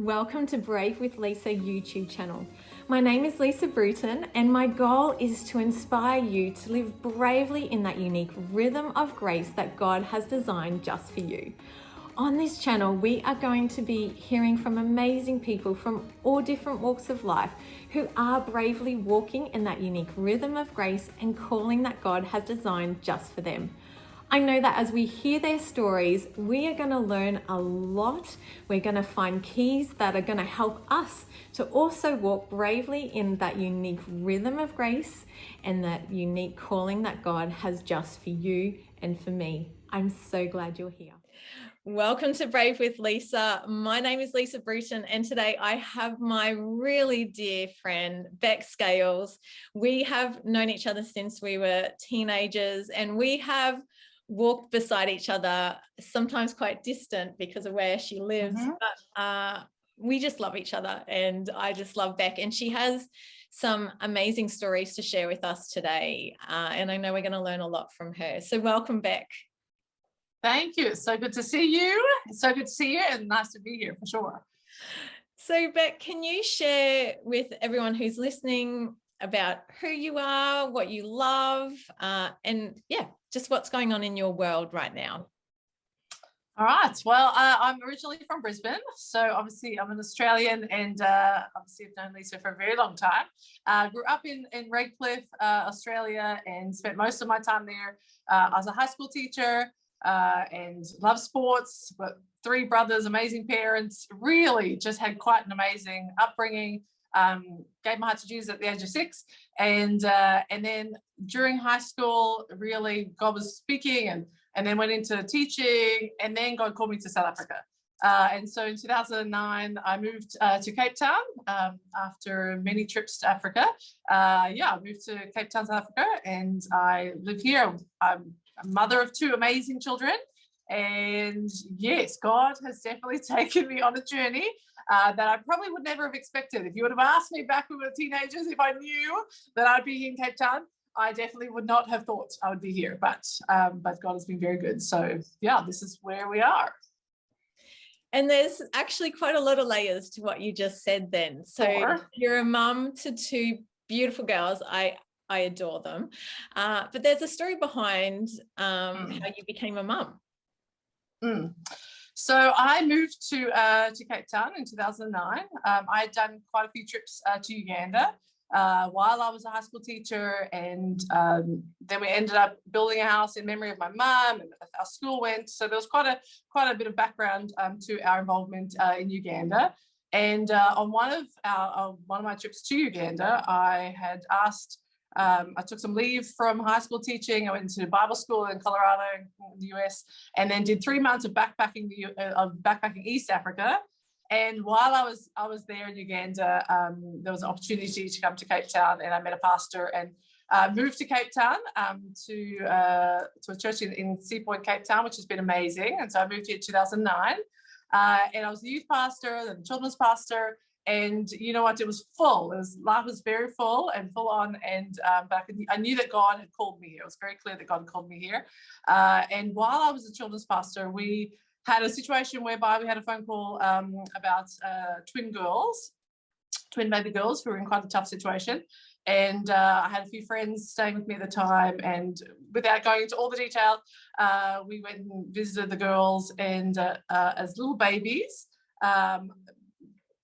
Welcome to Brave with Lisa YouTube channel. My name is Lisa Bruton and my goal is to inspire you to live bravely in that unique rhythm of grace that God has designed just for you. On this channel, we are going to be hearing from amazing people from all different walks of life who are bravely walking in that unique rhythm of grace and calling that God has designed just for them. I know that as we hear their stories, we are going to learn a lot. We're going to find keys that are going to help us to also walk bravely in that unique rhythm of grace and that unique calling that God has just for you and for me. I'm so glad you're here. Welcome to Brave with Lisa. My name is Lisa Bruton, and today I have my really dear friend, Bec Scales. We have known each other since we were teenagers, and we have walked beside each other, sometimes quite distant because of where she lives, but we just love each other, and I just love Bec, and she has some amazing stories to share with us today, and I know we're going to learn a lot from her. So welcome, Bec. Thank you. It's so good to see you. It's so good to see you and nice to be here for sure. So Bec, can you share with everyone who's listening about who you are, what you love, and just what's going on in your world right now? All right. Well, I'm originally from Brisbane. So obviously I'm an Australian, and obviously I've known Lisa for a very long time. Grew up in Redcliffe, Australia, and spent most of my time there as a high school teacher. And love sports, but three brothers, amazing parents, really just had quite an amazing upbringing. Gave my heart to Jesus at the age of 6, and then during high school, really God was speaking, and then went into teaching, and then God called me to South Africa. And so in 2009, I moved to Cape Town after many trips to Africa. I moved to Cape Town, South Africa, and I live here. I'm a mother of 2 amazing children, and yes, God has definitely taken me on a journey that I probably would never have expected. If you would have asked me back when we were teenagers, if I knew that I'd be in Cape Town, I definitely would not have thought I would be here. But God has been very good. So yeah, this is where we are. And there's actually quite a lot of layers to what you just said then. So You're a mum to 2 beautiful girls. I adore them. But there's a story behind how you became a mum. So I moved to Cape Town in 2009. I had done quite a few trips to Uganda while I was a high school teacher, and then we ended up building a house in memory of my mum, and our school went. So there was quite a bit of background to our involvement in Uganda. And on one of my trips to Uganda, I had asked. I took some leave from high school teaching. I went to Bible school in Colorado, in the US, and then did 3 months of backpacking East Africa. And while I was there in Uganda, there was an opportunity to come to Cape Town, and I met a pastor and moved to Cape Town to a church in Sea Point, Cape Town, which has been amazing. And so I moved here in 2009, and I was the youth pastor, then the children's pastor. And you know what? It was full. Life was very full and full on. And but I knew that God had called me here. It was very clear that God had called me here. And while I was a children's pastor, we had a situation whereby we had a phone call about twin baby girls who were in quite a tough situation. And I had a few friends staying with me at the time. And without going into all the detail, we went and visited the girls. And as little babies,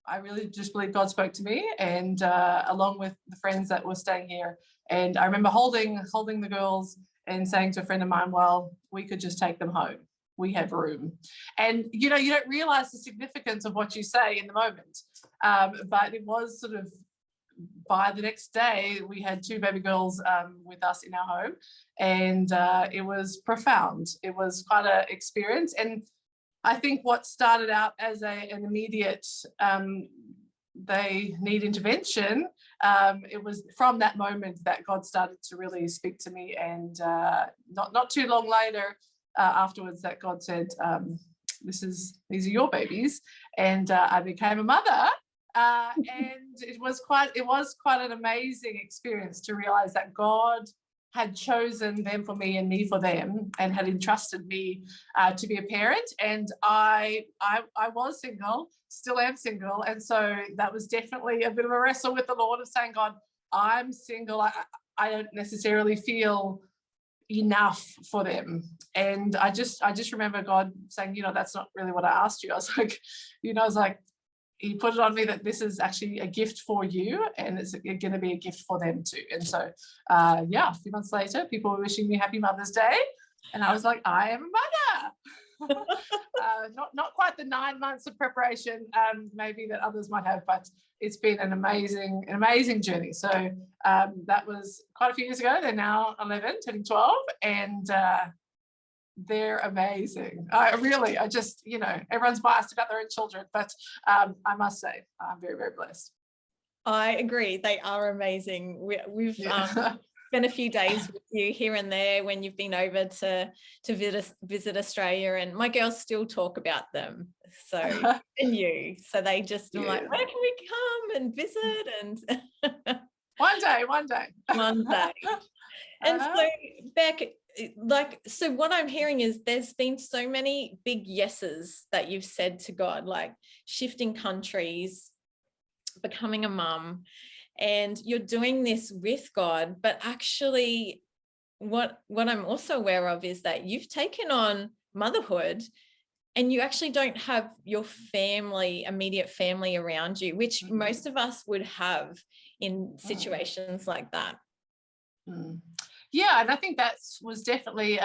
I really just believe God spoke to me, and along with the friends that were staying here. And I remember holding the girls and saying to a friend of mine, well, we could just take them home. We have room. And, you don't realize the significance of what you say in the moment. But it was sort of by the next day, we had 2 baby girls with us in our home. And it was profound. It was quite an experience. And I think what started out as an immediate, they need intervention, it was from that moment that God started to really speak to me. And not too long later, afterwards, that God said, these are your babies. And I became a mother. And it was quite an amazing experience to realize that God had chosen them for me and me for them, and had entrusted me to be a parent. And I was single, still am single, and so that was definitely a bit of a wrestle with the Lord of saying, God, I'm single. I don't necessarily feel enough for them. And I just remember God saying, that's not really what I asked you. I was like, he put it on me that this is actually a gift for you, and it's going to be a gift for them too. And so, a few months later, people were wishing me Happy Mother's Day, and I was like, I am a mother. Not quite the 9 months of preparation, maybe that others might have, but it's been an amazing journey. So that was quite a few years ago. They're now 11, turning 12, and they're amazing. I just, everyone's biased about their own children, but I must say I'm very, very blessed. I agree. They are amazing. We've spent a few days with you here and there when you've been over to visit Australia, and my girls still talk about them. So and you. So they just are like, where can we come and visit? And one day. And so, Bec, so what I'm hearing is there's been so many big yeses that you've said to God, like shifting countries, becoming a mum, and you're doing this with God. But actually, what I'm also aware of is that you've taken on motherhood, and you actually don't have your immediate family around you, which most of us would have in situations like that. Yeah, and I think that was definitely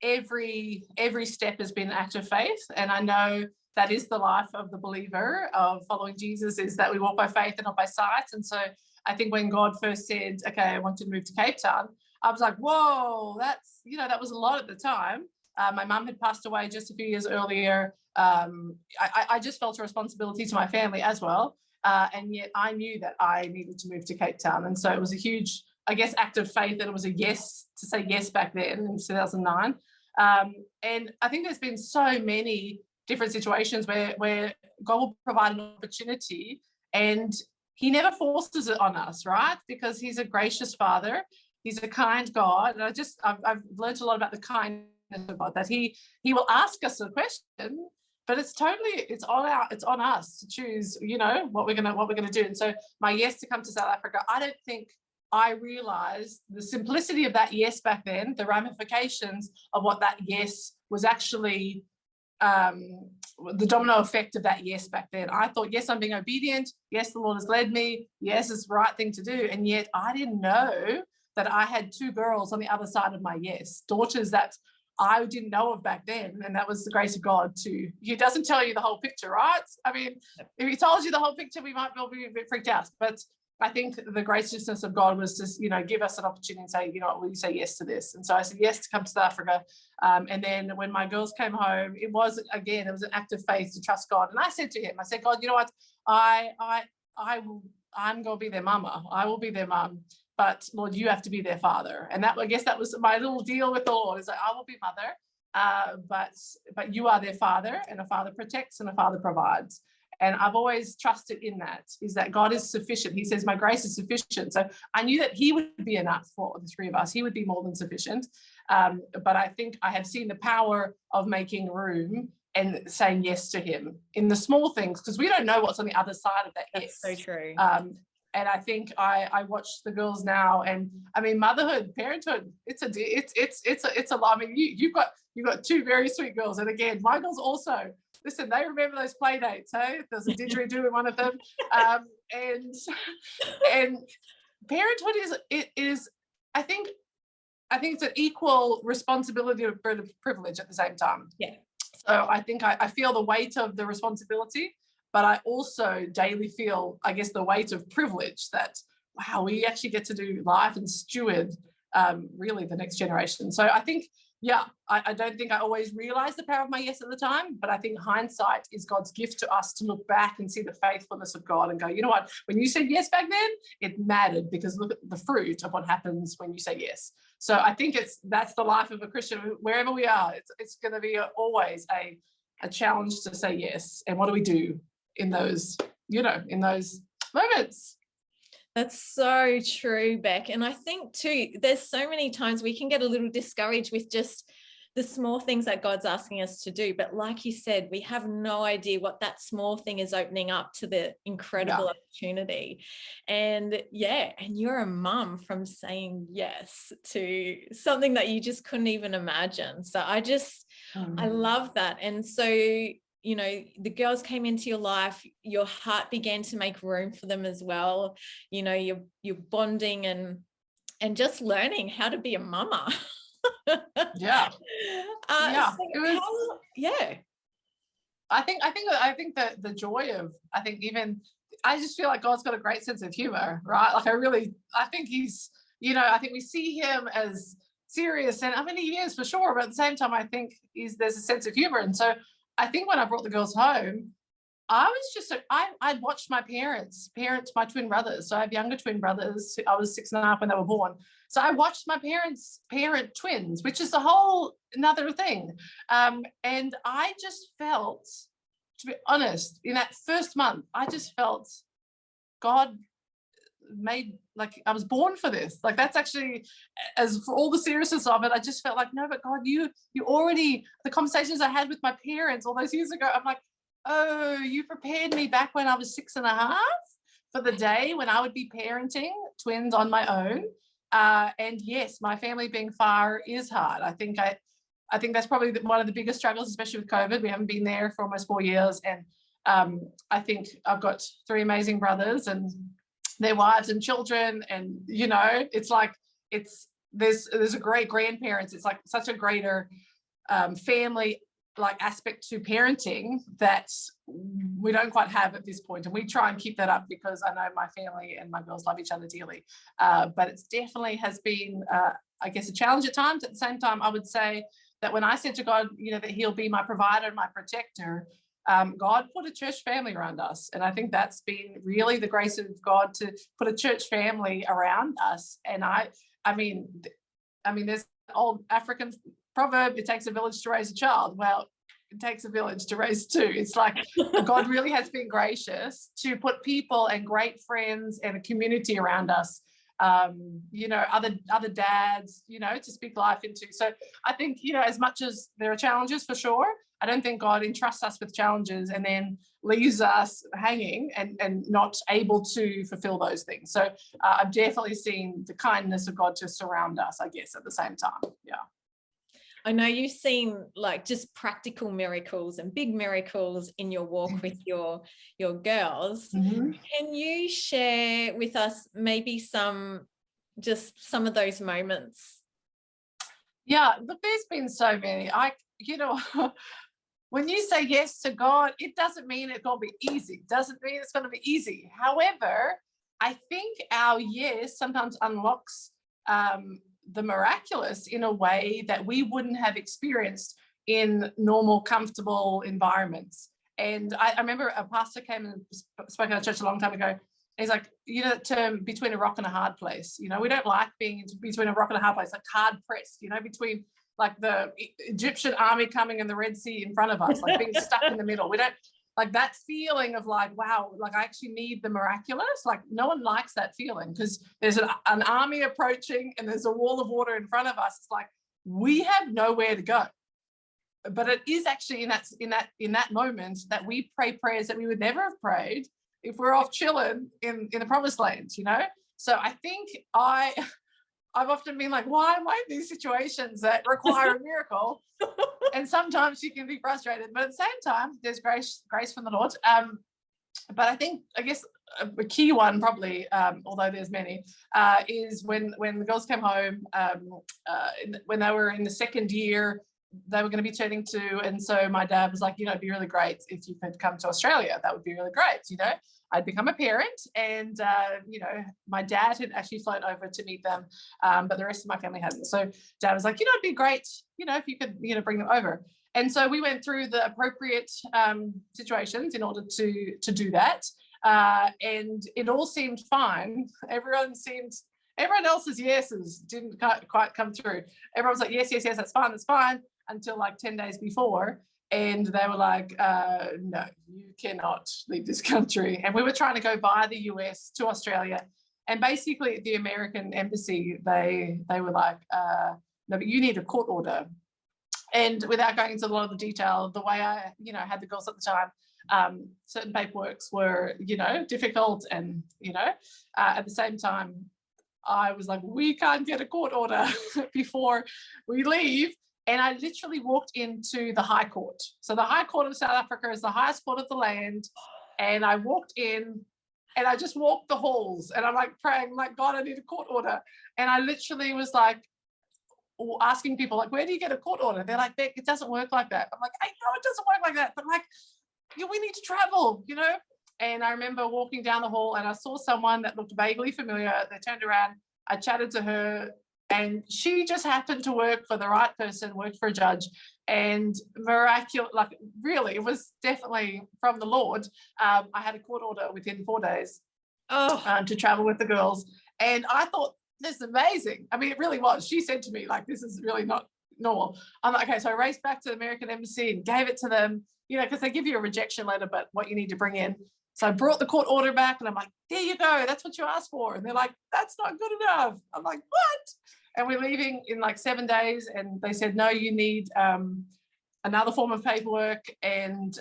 every step has been an act of faith, and I know that is the life of the believer of following Jesus, is that we walk by faith and not by sight. And so I think when God first said, okay, I want to move to Cape Town, I was like, whoa, that's, that was a lot at the time. My mum had passed away just a few years earlier. I just felt a responsibility to my family as well. And yet I knew that I needed to move to Cape Town. And so it was a huge, I guess, act of faith that it was a yes, to say yes back then in 2009. And I think there's been so many different situations where God will provide an opportunity, and he never forces it on us, right? Because he's a gracious Father. He's a kind God. And I've learned a lot about the kindness of God, that he will ask us a question, but it's on us to choose, what we're gonna do. And so my yes to come to South Africa, I don't think I realized the simplicity of that yes back then, the ramifications of what that yes was actually, the domino effect of that yes back then. I thought, yes, I'm being obedient. Yes, the Lord has led me. Yes, it's the right thing to do. And yet I didn't know that I had 2 girls on the other side of my yes, daughters that I didn't know of back then. And that was the grace of God too. He doesn't tell you the whole picture, right? I mean, if he told you the whole picture, we might well be a bit freaked out. But I think the graciousness of God was just, give us an opportunity and say, will you say yes to this? And so I said yes to come to South Africa. And then when my girls came home, it was an act of faith to trust God. And I said to him, God, you know what? I'm going to be their mama. I will be their mum. But Lord, you have to be their father. And I guess that was my little deal with the Lord, is like, I will be mother, but you are their father, and a father protects and a father provides. And I've always trusted in that, is that God is sufficient. He says, my grace is sufficient. So I knew that he would be enough for the 3 of us. He would be more than sufficient. But I think I have seen the power of making room and saying yes to him in the small things, because we don't know what's on the other side of that yes. That's so true. And I think I watch the girls now, and I mean, motherhood, parenthood, it's a lot. I mean, you've got 2 very sweet girls, and again, my girls also. Listen, they remember those play dates, hey? There's a didgeridoo in one of them. And parenthood is I think it's an equal responsibility and privilege at the same time. Yeah. So I think I feel the weight of the responsibility, but I also daily feel, I guess, the weight of privilege that, wow, we actually get to do life and steward really the next generation. So I think, I don't think I always realized the power of my yes at the time, but I think hindsight is God's gift to us to look back and see the faithfulness of God and go, you know what, when you said yes back then, it mattered, because look at the fruit of what happens when you say yes. So I think that's the life of a Christian. Wherever we are, it's going to be always a challenge to say yes. And what do we do in those, in those moments? That's so true, Bec. And I think too, there's so many times we can get a little discouraged with just the small things that God's asking us to do. But like you said, we have no idea what that small thing is opening up to the incredible opportunity. And and you're a mum from saying yes to something that you just couldn't even imagine. So I love that. And so, the girls came into your life, your heart began to make room for them as well. You're bonding and just learning how to be a mama. Yeah. So It was, I think that the joy of, I just feel like God's got a great sense of humor, right? Like I think he's, I think we see him as serious, and I mean, he is for sure, but at the same time, I think there's a sense of humor. And so I think when I brought the girls home, I was just, I'd watched my parents, my twin brothers. So I have younger twin brothers. I was 6.5 when they were born. So I watched my parents parent twins, which is a whole another thing. And I just felt, to be honest, in that first month, I just felt God made, like, I was born for this. Like, that's actually, as for all the seriousness of it, I just felt like, no, but God, you already, the conversations I had with my parents all those years ago, I'm like, oh, you prepared me back when I was 6.5 for the day when I would be parenting twins on my own. And yes, my family being far is hard. I think that's probably one of the biggest struggles, especially with COVID. We haven't been there for almost 4 years. And I think I've got 3 amazing brothers and their wives and children. And, it's like, there's a great grandparents. It's like such a greater family like aspect to parenting that we don't quite have at this point, and we try and keep that up because I know my family and my girls love each other dearly, but it's definitely has been I guess a challenge at times. At the same time, I would say that when I said to God, that he'll be my provider and my protector, God put a church family around us, and I think that's been really the grace of God to put a church family around us. And I mean there's an old African proverb, it takes a village to raise a child. Well, it takes a village to raise 2. It's like God really has been gracious to put people and great friends and a community around us, other dads, to speak life into. So I think, as much as there are challenges for sure, I don't think God entrusts us with challenges and then leaves us hanging and not able to fulfill those things. So I've definitely seen the kindness of God to surround us, I guess, at the same time. Yeah. I know you've seen like just practical miracles and big miracles in your walk with your girls. Mm-hmm. Can you share with us maybe some of those moments? Yeah, look, there's been so many. When you say yes to God, it doesn't mean it's going to be easy. It doesn't mean it's going to be easy. However, I think our yes sometimes unlocks the miraculous in a way that we wouldn't have experienced in normal, comfortable environments. And I remember a pastor came and spoke at our church a long time ago. He's like, the term between a rock and a hard place. We don't like being between a rock and a hard place, like hard pressed, between like the Egyptian army coming and the Red Sea in front of us, like being stuck in the middle. We don't like that feeling of like, wow, like I actually need the miraculous. Like no one likes that feeling because there's an army approaching and there's a wall of water in front of us. It's like we have nowhere to go. But it is actually in that moment that we pray prayers that we would never have prayed if we're off chilling in the promised lands, So I think I've often been like, why am I in these situations that require a miracle? And sometimes you can be frustrated, but at the same time, there's grace from the Lord. But I guess a key one probably, although there's many, is when the girls came home, when they were in the second year, they were going to be turning 2. And so my dad was like, it'd be really great if you could come to Australia. That would be really great. I'd become a parent and, my dad had actually flown over to meet them, but the rest of my family hadn't. So dad was like, it'd be great, if you could, bring them over. And so we went through the appropriate situations in order to do that. And it all seemed fine. Everyone else's yeses didn't quite come through. Everyone was like, yes, that's fine, until like 10 days before. And they were like, no, you cannot leave this country. And we were trying to go via the US to Australia. And basically the American embassy, they were like, no, but you need a court order. And without going into a lot of the detail, the way I, had the girls at the time, certain paperworks were, difficult. And, at the same time, I was like, we can't get a court order before we leave. And I literally walked into the High Court. So the High Court of South Africa is the highest court of the land. And I walked in and I just walked the halls and I'm like praying, like, God, I need a court order. And I literally was like, asking people, like, where do you get a court order? They're like, Bec, it doesn't work like that. I'm like, I know it doesn't work like that, but like, we need to travel, And I remember walking down the hall and I saw someone that looked vaguely familiar. They turned around, I chatted to her, and she just happened to work for the right person, worked for a judge, and miraculous, like really, it was definitely from the Lord. I had a court order within 4 days to travel with the girls. And I thought, this is amazing. I mean, it really was. She said to me, like, this is really not normal. I'm like, okay, so I raced back to the American embassy and gave it to them, because they give you a rejection letter, but what you need to bring in. So I brought the court order back and I'm like, there you go. That's what you asked for. And they're like, that's not good enough. I'm like, what? And we're leaving in like 7 days. And they said, no, you need another form of paperwork and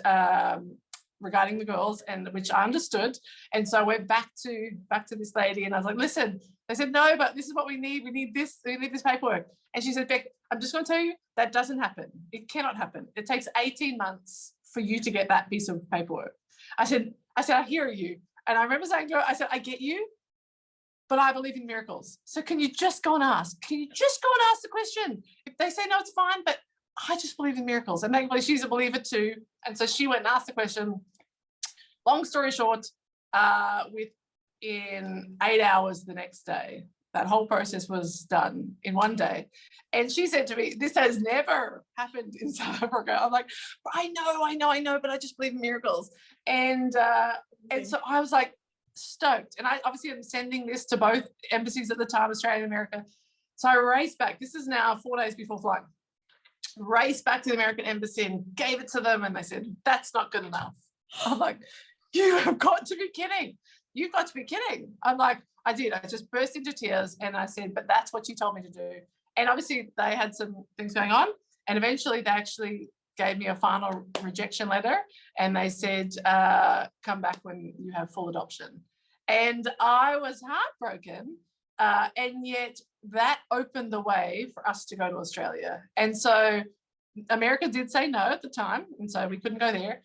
regarding the girls, and which I understood. And so I went back to this lady and I was like, listen, they said, no, but this is what we need. We need this paperwork. And she said, Bec, I'm just going to tell you, that doesn't happen. It cannot happen. It takes 18 months for you to get that piece of paperwork. I said, I hear you. And I remember saying to her, I said, I get you, but I believe in miracles. So can you just go and ask? Can you just go and ask the question? If they say no, it's fine, but I just believe in miracles. And thankfully she's a believer too. And so she went and asked the question. Long story short, within 8 hours the next day, that whole process was done in 1 day. And she said to me, this has never happened in South Africa. I'm like, I know, but I just believe in miracles. And so I was like stoked. And I obviously am sending this to both embassies at the time, Australia and America. So I raced back. This is now 4 days before flight. Raced back to the American embassy and gave it to them. And they said, that's not good enough. I'm like, you have got to be kidding. You've got to be kidding. I'm like, I did. I just burst into tears and I said, but that's what you told me to do. And obviously they had some things going on. And eventually they actually gave me a final rejection letter. And they said, come back when you have full adoption. And I was heartbroken. And yet that opened the way for us to go to Australia. And so America did say no at the time. And so we couldn't go there.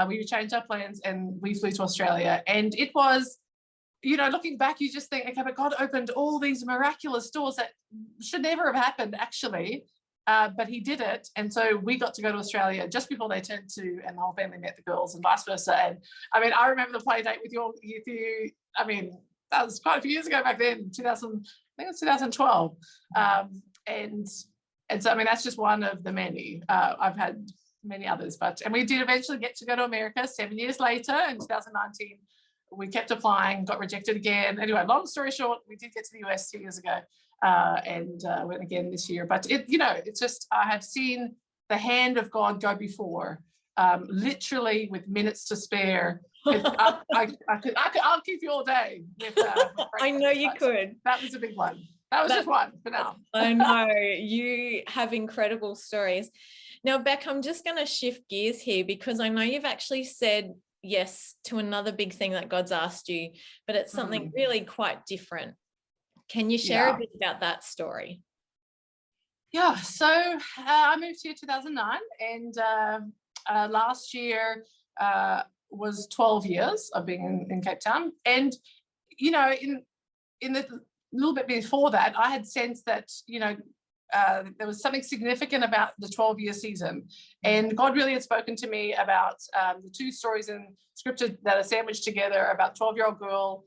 We changed our plans and we flew to Australia. And it was, looking back, you just think, okay, but God opened all these miraculous doors that should never have happened, actually. But he did it. And so we got to go to Australia just before they turned 2 and the whole family met the girls and vice versa. And I mean, I remember the play date with you. I mean, that was quite a few years ago back then, 2000, I think it was 2012. And so, I mean, that's just one of the many. I've had many others, and we did eventually get to go to America 7 years later in 2019. We kept applying, got rejected again. Anyway, long story short, we did get to the US 2 years ago and went again this year. But it's just, I have seen the hand of God go before, literally with minutes to spare. I'll keep you all day. With I know you could. That was a big one. That was just one for now. I know you have incredible stories. Now, Bec, I'm just going to shift gears here because I know you've actually said yes to another big thing that God's asked you, but it's something really quite different. Can you share a bit about that story? Yeah, so I moved here in 2009 and last year was 12 years of being in Cape Town. And, in the little bit before that, I had sensed that, there was something significant about the 12-year season. And God really had spoken to me about the 2 stories in scripture that are sandwiched together about 12-year-old girl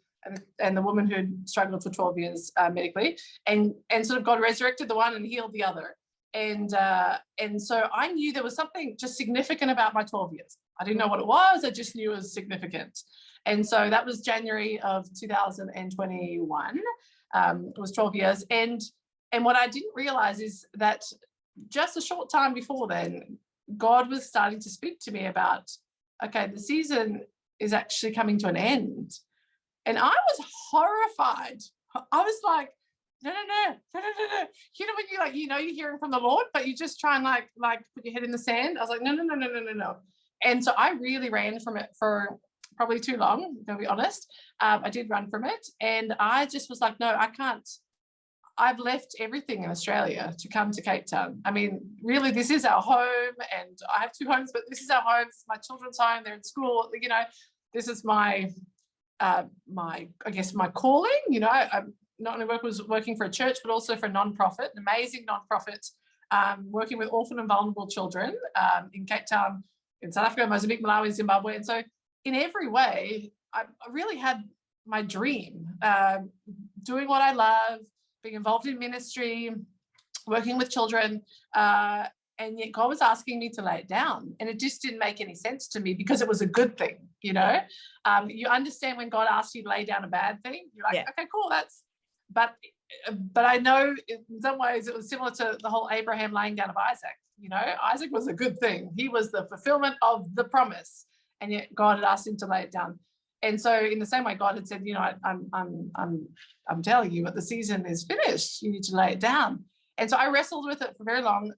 and the woman who struggled for 12 years medically. And sort of God resurrected the one and healed the other. And so I knew there was something just significant about my 12 years. I didn't know what it was. I just knew it was significant. And so that was January of 2021. It was 12 years. And what I didn't realize is that just a short time before then, God was starting to speak to me about, okay, the season is actually coming to an end. And I was horrified. I was like, no. You know, when you like, you're hearing from the Lord, but you just try and like put your head in the sand. I was like, no. And so I really ran from it for probably too long, to be honest. I did run from it. And I just was like, no, I can't. I've left everything in Australia to come to Cape Town. I mean, really, this is our home, and I have 2 homes, but this is our home. It's my children's home. They're in school. This is my calling. I'm not only working for a church, but also for a nonprofit, an amazing nonprofit, working with orphan and vulnerable children in Cape Town, in South Africa, Mozambique, Malawi, Zimbabwe. And so in every way, I really had my dream, doing what I love, being involved in ministry, working with children, and yet God was asking me to lay it down. And it just didn't make any sense to me because it was a good thing, You understand when God asks you to lay down a bad thing, you're like, okay, cool, but I know in some ways it was similar to the whole Abraham laying down of Isaac. Isaac was a good thing. He was the fulfillment of the promise, and yet God had asked him to lay it down. And so in the same way, God had said, I'm telling you, but the season is finished. You need to lay it down. And so I wrestled with it for very long.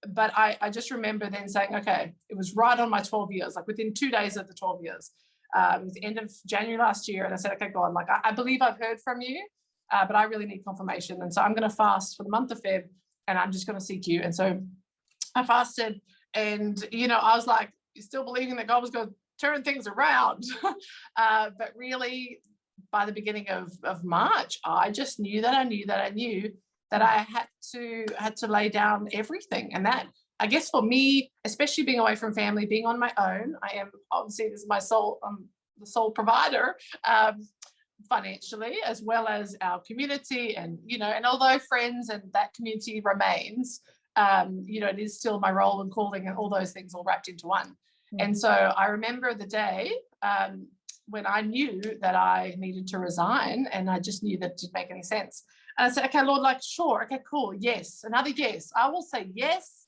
But I just remember then saying, okay, it was right on my 12 years, like within 2 days of the 12 years. It was the end of January last year. And I said, okay, God, like I believe I've heard from you, but I really need confirmation. And so I'm going to fast for the month of Feb, and I'm just going to seek you. And so I fasted, and, I was like, still believing that God was going to turn things around. But really, by the beginning of March, I just knew that I had to lay down everything. And that, I guess for me, especially being away from family, being on my own, I am obviously, this is my soul, I'm the sole provider, financially, as well as our community. And, and although friends and that community remains, it is still my role and calling and all those things all wrapped into one. And so I remember the day when I knew that I needed to resign, and I just knew that it didn't make any sense. And I said, okay, Lord, like, sure, okay, cool, yes, another yes. I will say yes.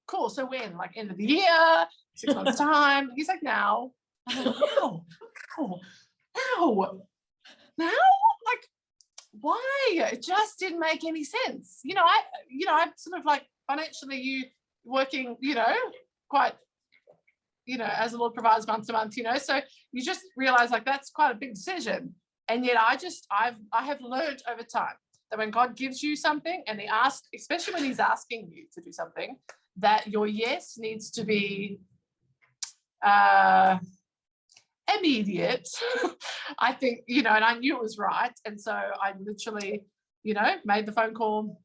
Cool, so when? Like end of the year, 6 months' time? He's like, now. I'm like, now? Like, why? It just didn't make any sense. I'm sort of like financially you working, quite, as the Lord provides month to month, so you just realize like that's quite a big decision. And yet I have learned over time that when God gives you something and he asks, especially when he's asking you to do something, that your yes needs to be immediate. I think, and I knew it was right. And so I literally, made the phone call,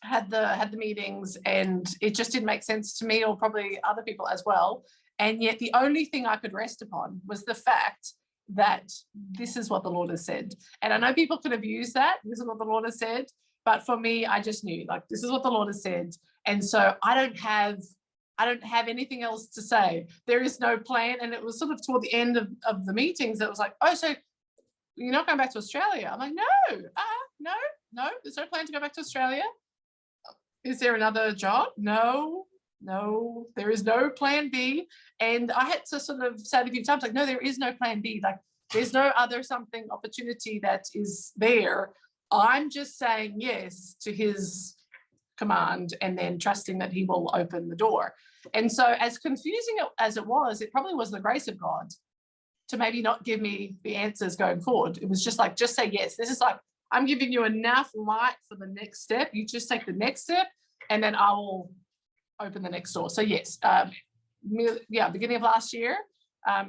had the meetings, and it just didn't make sense to me, or probably other people as well. And yet the only thing I could rest upon was the fact that this is what the Lord has said. And I know people could abuse that. This is what the Lord has said. But for me, I just knew, like, this is what the Lord has said. And so I don't have anything else to say. There is no plan. And it was sort of toward the end of the meetings that was like, oh, so you're not going back to Australia? I'm like, no, there's no plan to go back to Australia. Is there another job? No, there is no plan B. And I had to sort of say it a few times, like, no, there is no plan B. Like, there's no other something opportunity that is there. I'm just saying yes to his command, and then trusting that he will open the door. And so as confusing as it was, it probably was the grace of God to maybe not give me the answers going forward. It was just like, just say yes. This is like, I'm giving you enough light for the next step. You just take the next step, and then I will open the next door. So yes, beginning of last year,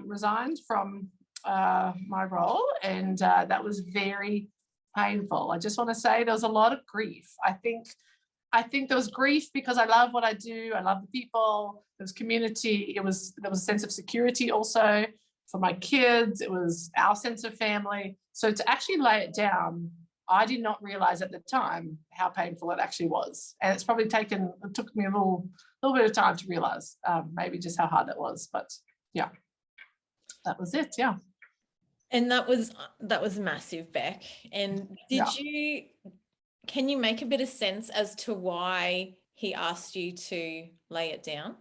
resigned from my role, and that was very painful. I just want to say there was a lot of grief. I think there was grief because I love what I do. I love the people. There was community. There was a sense of security also for my kids. It was our sense of family. So to actually lay it down, I did not realize at the time how painful it actually was. And it's probably it took me a little bit of time to realize maybe just how hard that was. But yeah, that was it. Yeah. And that was massive, Bec. And can you make a bit of sense as to why he asked you to lay it down?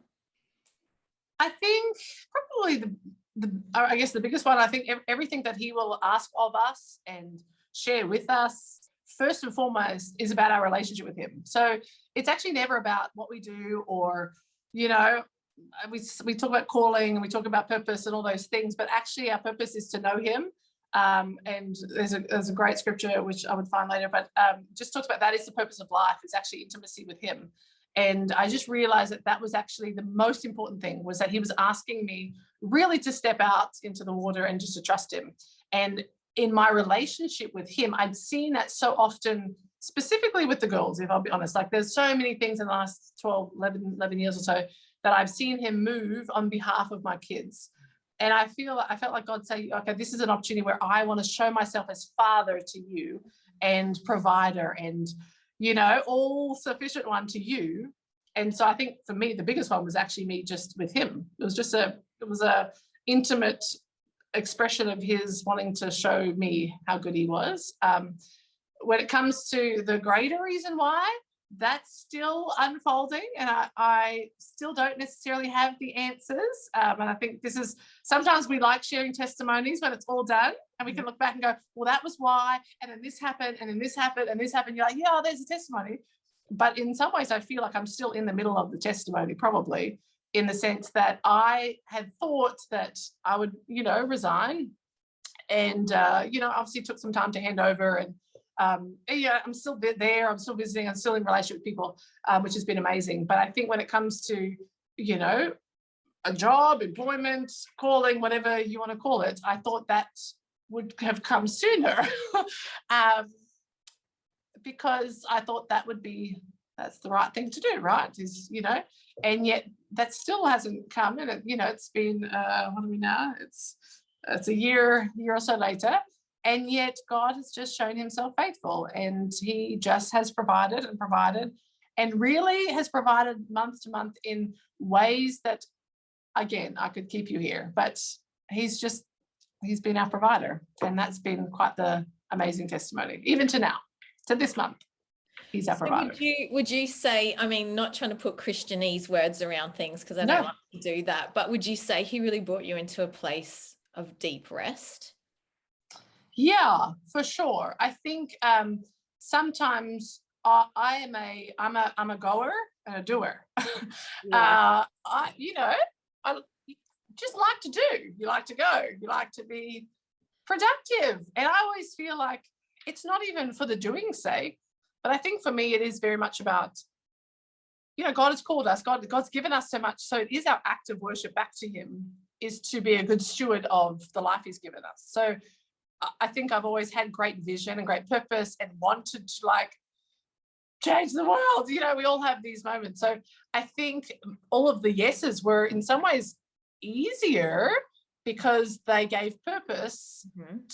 I think probably I guess the biggest one, I think everything that he will ask of us and share with us, first and foremost, is about our relationship with him. So it's actually never about what we do, or, you know, we talk about calling and we talk about purpose and all those things, but actually our purpose is to know him. And there's a great scripture which I would find later, but just talks about that is the purpose of life. It's actually intimacy with him. And I just realized that that was actually the most important thing, was that he was asking me really to step out into the water and just to trust him. And in my relationship with him, I'd seen that so often, specifically with the girls, if I'll be honest. Like, there's so many things in the last 11 years or so that I've seen him move on behalf of my kids. And I felt like God say, okay, this is an opportunity where I want to show myself as father to you, and provider, and, you know, all sufficient one to you. And so I think for me, the biggest one was actually me just with him. It was a intimate expression of his wanting to show me how good he was. When it comes to the greater reason why, that's still unfolding, and I still don't necessarily have the answers. And I think this is, sometimes we like sharing testimonies when it's all done, and we can look back and go, well, that was why, and then this happened, and then this happened, and this happened. You're like, yeah, there's a testimony. But in some ways, I feel like I'm still in the middle of the testimony, probably, in the sense that I had thought that I would, you know, resign. And, you know, obviously took some time to hand over, and yeah, I'm still there. I'm still visiting. I'm still in relationship with people, which has been amazing. But I think when it comes to, you know, a job, employment, calling, whatever you want to call it, I thought that would have come sooner, because I thought that's the right thing to do, right? Is, you know, and yet that still hasn't come. And you know, it's been what are we now? It's a year or so later. And yet God has just shown himself faithful, and he just has provided and provided, and really has provided month to month in ways that, again, I could keep you here, but he's been our provider. And that's been quite the amazing testimony, even to now, to this month. He's our provider. Would you say, I mean, not trying to put Christianese words around things, because I don't like to do that, but would you say he really brought you into a place of deep rest? Yeah, for sure. I think sometimes I'm a goer and a doer. Yeah. I just like to do. You like to go. You like to be productive. And I always feel like it's not even for the doing's sake, but I think for me it is very much about, you know, God has called us. God's given us so much. So it is our act of worship back to him, is to be a good steward of the life he's given us. So I think I've always had great vision and great purpose, and wanted to, like, change the world. You know, we all have these moments. So I think all of the yeses were in some ways easier, because they gave purpose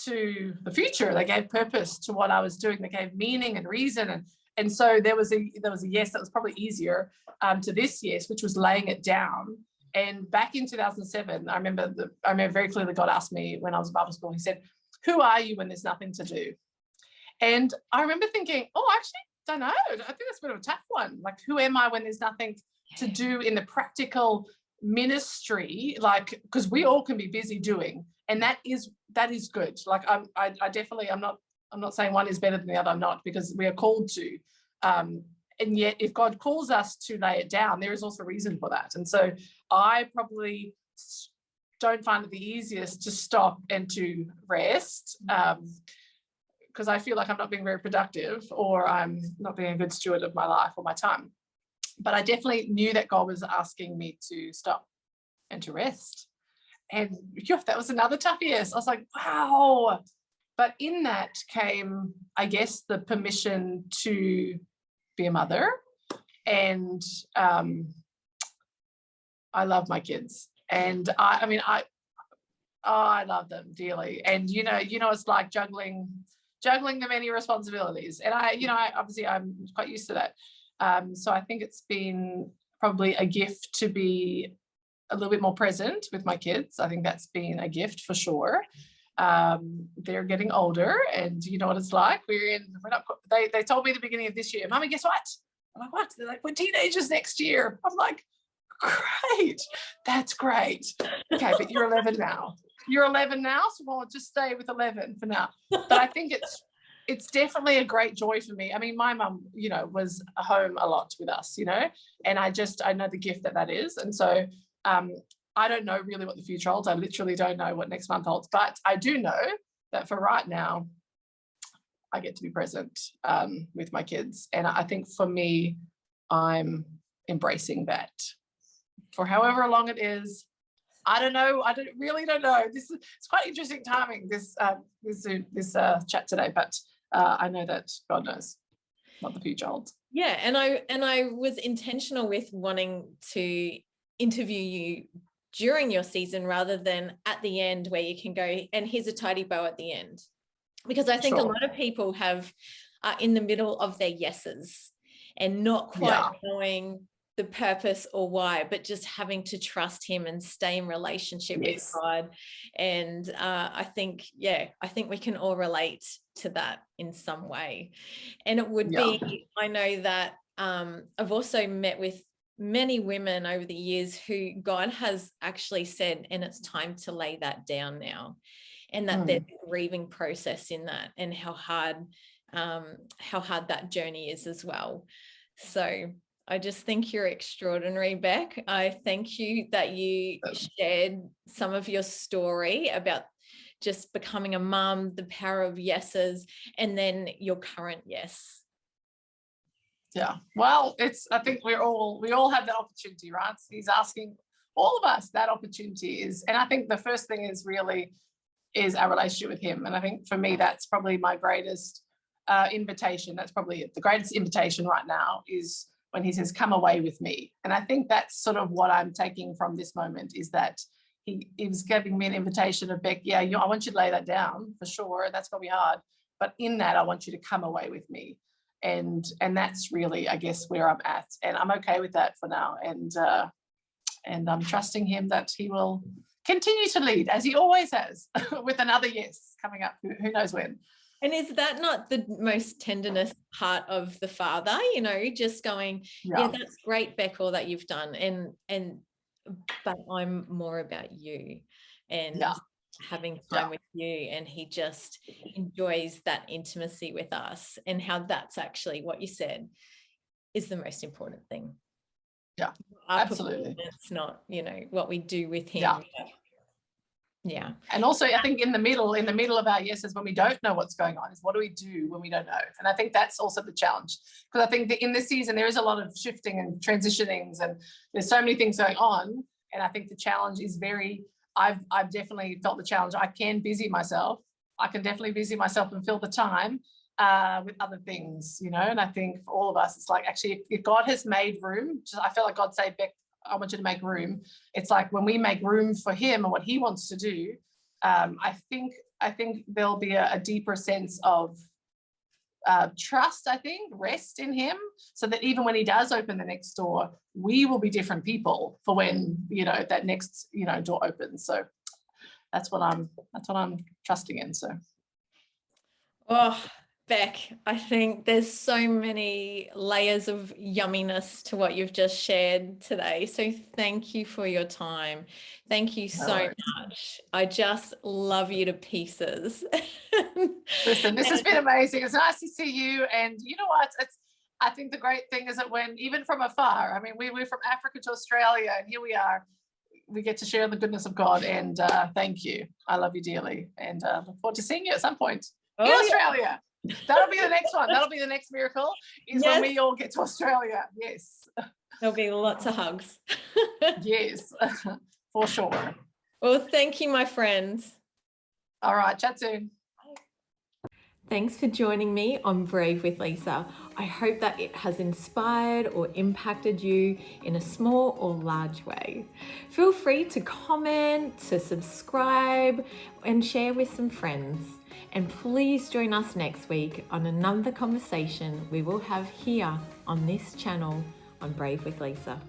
to the future. They gave purpose to what I was doing. They gave meaning and reason. And so there was a yes that was probably easier to this yes, which was laying it down. And back in 2007, I remember very clearly God asked me when I was in Bible school, he said, who are you when there's nothing to do? And I remember thinking, oh, actually, don't know. I think that's a bit of a tough one. Like, who am I when there's nothing to do in the practical ministry? Like, because we all can be busy doing, and that is good. Like, I definitely, I'm not saying one is better than the other. I'm not, because we are called to. And yet, if God calls us to lay it down, there is also a reason for that. And so I probably don't find it the easiest to stop and to rest, because I feel like I'm not being very productive, or I'm not being a good steward of my life or my time. But I definitely knew that God was asking me to stop and to rest. And that was another tough yes. I was like, wow. But in that came, I guess, the permission to be a mother. And I love my kids. And I love them dearly. And you know, it's like juggling the many responsibilities. And I obviously I'm quite used to that. So I think it's been probably a gift to be a little bit more present with my kids. I think that's been a gift for sure. They're getting older, and you know what it's like. They told me at the beginning of this year, Mummy, guess what? I'm like, what? They're like, we're teenagers next year. I'm like, Great. That's great. Okay, but you're 11 now. You're 11 now, so we'll just stay with 11 for now. But I think it's definitely a great joy for me. I mean, my mum, was home a lot with us, and I know the gift that is. And so I don't know really what the future holds. I literally don't know what next month holds, but I do know that for right now, I get to be present with my kids. And I think for me, I'm embracing that for however long it is. I don't know. Really don't know. It's quite interesting timing, this chat today, but I know that God knows what the future holds. Yeah, and I was intentional with wanting to interview you during your season rather than at the end, where you can go and here's a tidy bow at the end, because I think a lot of people are in the middle of their yeses and not quite knowing the purpose or why, but just having to trust him and stay in relationship with God. And I think we can all relate to that in some way. And it would be, I know that I've also met with many women over the years who God has actually said, and it's time to lay that down now. And that there's a grieving process in that, and how hard that journey is as well. So I just think you're extraordinary, Bec. I thank you that you shared some of your story about just becoming a mum, the power of yeses, and then your current yes. Yeah. Well, I think we all have that opportunity, right? He's asking all of us that opportunity and I think the first thing is our relationship with him. And I think for me, that's probably my greatest invitation. That's probably the greatest invitation right now, is when he says, come away with me. And I think that's sort of what I'm taking from this moment, is that he was giving me an invitation of, Bec, I want you to lay that down for sure. That's going to be hard. But in that, I want you to come away with me. And that's really, I guess, where I'm at. And I'm okay with that for now. And I'm trusting him that he will continue to lead, as he always has, with another yes coming up. Who knows when. And is that not the most tenderness part of the father, just going, that's great, Bec, all that you've done. But I'm more about you and having time with you. And he just enjoys that intimacy with us, and how that's actually what you said is the most important thing. Yeah, our absolutely. It's not, what we do with him. Yeah. And also, I think in the middle of our yeses, when we don't know what's going on, is what do we do when we don't know? And I think that's also the challenge, because I think that in this season there is a lot of shifting and transitionings, and there's so many things going on. And I think the challenge is I've definitely felt the challenge. I can definitely busy myself and fill the time with other things, And I think for all of us, it's like, actually, if God has made room, I feel like God say, Bec, I want you to make room. It's like when we make room for him and what he wants to do, I think there'll be a deeper sense of trust, I think, rest in him, so that even when he does open the next door, we will be different people for when, that next, door opens. So that's what I'm trusting in. So. Oh, Bec, I think there's so many layers of yumminess to what you've just shared today. So thank you for your time. Thank you so much. I just love you to pieces. Listen, this has been amazing. It's nice to see you. And you know what? I think the great thing is that when, even from afar, I mean, we're from Africa to Australia, and here we are, we get to share the goodness of God. And thank you. I love you dearly, and look forward to seeing you at some point in Australia. That'll be the next one. That'll be the next miracle, is when we all get to Australia. Yes. There'll be lots of hugs. Yes, for sure. Well, thank you, my friends. All right. Chat soon. Thanks for joining me on Brave with Lisa. I hope that it has inspired or impacted you in a small or large way. Feel free to comment, to subscribe, and share with some friends. And please join us next week on another conversation we will have here on this channel on Brave with Lisa.